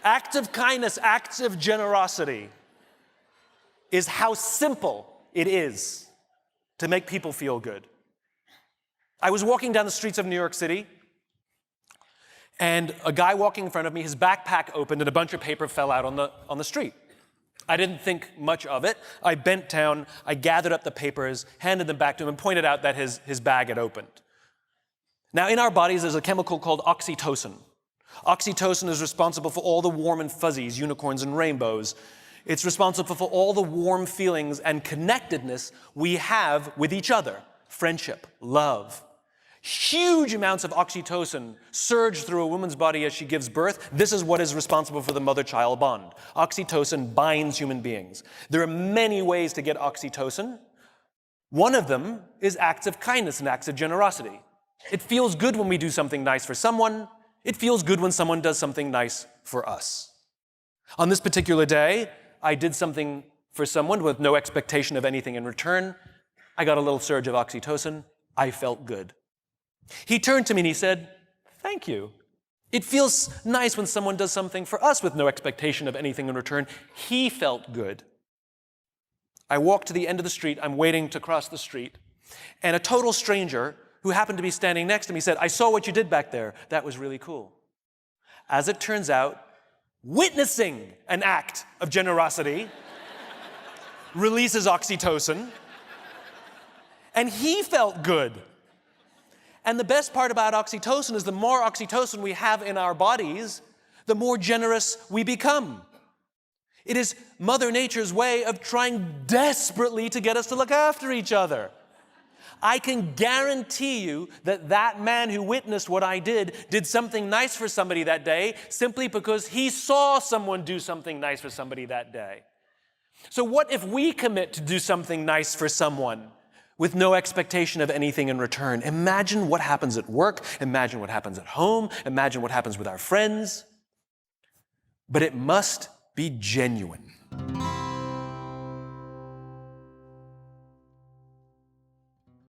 Acts of kindness, acts of generosity is how simple it is to make people feel good. I was walking down the streets of New York City, and a guy walking in front of me, his backpack opened and a bunch of paper fell out on the street. I didn't think much of it. I bent down, I gathered up the papers, handed them back to him, and pointed out that his bag had opened. Now, in our bodies, there's a chemical called oxytocin. Oxytocin is responsible for all the warm and fuzzies, unicorns and rainbows. It's responsible for all the warm feelings and connectedness we have with each other. Friendship, love. Huge amounts of oxytocin surge through a woman's body as she gives birth. This is what is responsible for the mother-child bond. Oxytocin binds human beings. There are many ways to get oxytocin. One of them is acts of kindness and acts of generosity. It feels good when we do something nice for someone. It feels good when someone does something nice for us. On this particular day, I did something for someone with no expectation of anything in return. I got a little surge of oxytocin. I felt good. He turned to me and he said, "Thank you. It feels nice when someone does something for us with no expectation of anything in return." He felt good. I walked to the end of the street. I'm waiting to cross the street. And a total stranger who happened to be standing next to me said, "I saw what you did back there. That was really cool." As it turns out, witnessing an act of generosity releases oxytocin, and he felt good. And the best part about oxytocin is the more oxytocin we have in our bodies, the more generous we become. It is Mother Nature's way of trying desperately to get us to look after each other. I can guarantee you that that man who witnessed what I did something nice for somebody that day simply because he saw someone do something nice for somebody that day. So what if we commit to do something nice for someone with no expectation of anything in return? Imagine what happens at work. Imagine what happens at home. Imagine what happens with our friends. But it must be genuine.